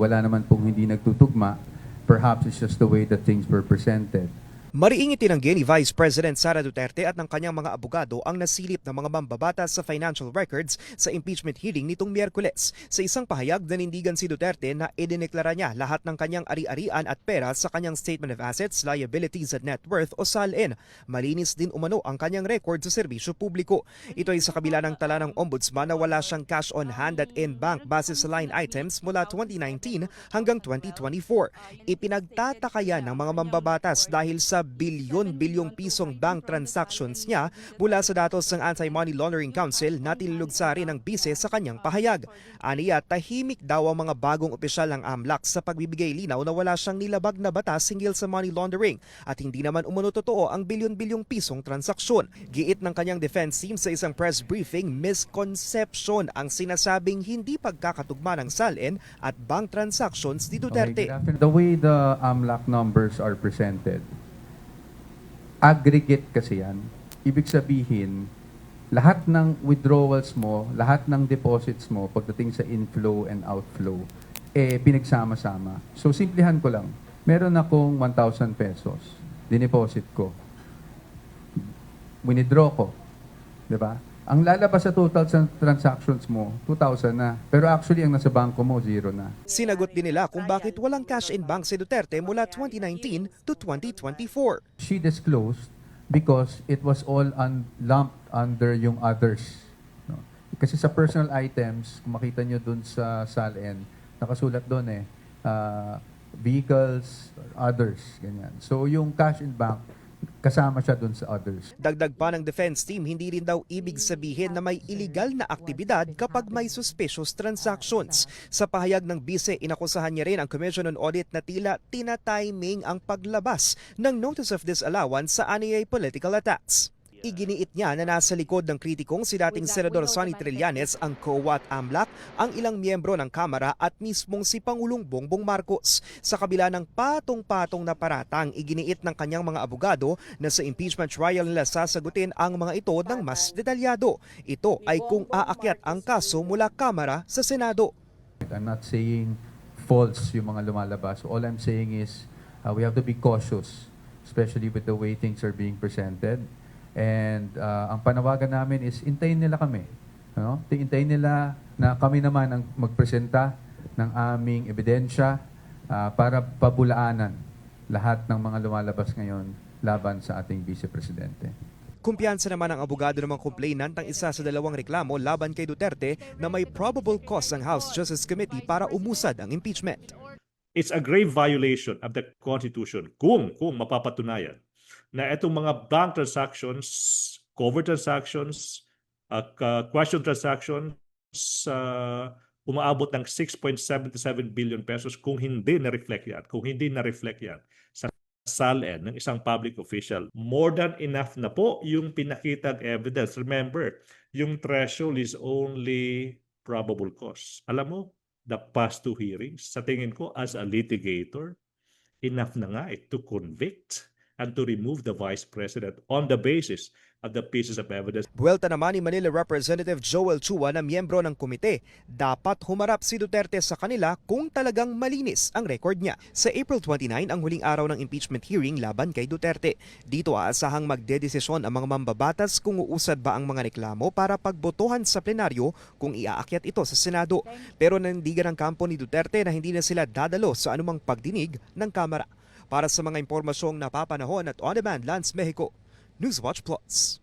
wala naman pong hindi nagtutugma. Perhaps it's just the way that things were presented. Mariing itinanggi ni Vice President Sara Duterte at ng kanyang mga abogado ang nasilip ng mga mambabatas sa financial records sa impeachment hearing nitong Miyerkules. Sa isang pahayag, nanindigan si Duterte na idineklara niya lahat ng kanyang ari-arian at pera sa kanyang Statement of Assets, Liabilities at Net Worth o SALN. Malinis din umano ang kanyang record sa serbisyo publiko. Ito ay sa kabila ng tala ng ombudsman na wala siyang cash on hand at in bank base sa line items mula 2019 hanggang 2024. Ipinagtataka yan ng mga mambabatas dahil sa bilyon-bilyong pisong bank transactions niya mula sa datos ng Anti-Money Laundering Council na tinilugsa rin ng bise sa kanyang pahayag. Aniya, tahimik daw ang mga bagong opisyal ng AMLAC sa pagbibigay linaw na wala siyang nilabag na batas hinggil sa money laundering at hindi naman umano totoo ang bilyon-bilyong pisong transaksyon. Giit ng kanyang defense team sa isang press briefing, misconception ang sinasabing hindi pagkakatugma ng SALN at bank transactions ni Duterte. Okay, the way the AMLAC numbers are presented, aggregate kasi yan. Ibig sabihin, lahat ng withdrawals mo, lahat ng deposits mo, pagdating sa inflow and outflow, pinagsama-sama. So, simplihan ko lang. Meron akong 1,000 pesos. Dineposit ko. Withdraw ko. Diba? Ang lalabas sa total transactions mo, 2,000 na. Pero actually, ang nasa bangko mo, 0 na. Sinagot din nila kung bakit walang cash in bank si Duterte mula 2019 to 2024. She disclosed because it was all lumped under yung others. No? Kasi sa personal items, kung makita nyo dun sa SALN, nakasulat dun vehicles, others, ganyan. So yung cash in bank, kasama siya dun sa others. Dagdag pa ng defense team, hindi rin daw ibig sabihin na may illegal na aktibidad kapag may suspicious transactions. Sa pahayag ng bise, inakusahan niya rin ang Commission on Audit na tila tina-timing ang paglabas ng Notice of Disallowance sa anyay political attacks. Iginiit niya na nasa likod ng kritikong si dating Senador Sonny Trillanes, ang COA at AMLAC, ang ilang miyembro ng Kamara at mismong si Pangulong Bongbong Marcos. Sa kabila ng patong-patong na paratang, iginiit ng kanyang mga abogado na sa impeachment trial nila sasagutin ang mga ito ng mas detalyado. Ito ay kung aakyat ang kaso mula Kamara sa Senado. I'm not saying false yung mga lumalabas. All I'm saying is we have to be cautious, especially with the way things are being presented. And ang panawagan namin is intayin nila kami. No? Intayin nila na kami naman ang magpresenta ng aming ebidensya para pabulaanan lahat ng mga lumalabas ngayon laban sa ating Vice Presidente. Kumpiyansa naman ang abogado ng mga complainant ang isa sa dalawang reklamo laban kay Duterte na may probable cause ng House Justice Committee para umusad ang impeachment. It's a grave violation of the Constitution kung mapapatunayan na itong mga bank transactions, cover transactions, question transactions, umaabot ng 6.77 billion pesos kung hindi na-reflect yan sa SALN ng isang public official. More than enough na po yung pinakitang evidence. Remember, yung threshold is only probable cause. Alam mo, the past 2 hearings, sa tingin ko as a litigator, enough na nga to convict and to remove the Vice President on the basis of the pieces of evidence. Buwelta naman ni Manila Representative Joel Chua na miyembro ng komite. Dapat humarap si Duterte sa kanila kung talagang malinis ang record niya. Sa April 29 ang huling araw ng impeachment hearing laban kay Duterte. Dito aasahang magdedesisyon ang mga mambabatas kung uusad ba ang mga reklamo para pagbotohan sa plenaryo kung iaakyat ito sa Senado. Pero nandigan ang kampo ni Duterte na hindi na sila dadalo sa anumang pagdinig ng Kamara. Para sa mga impormasyong napapanahon at on-demand, Lance Mexico, Newswatch Plus.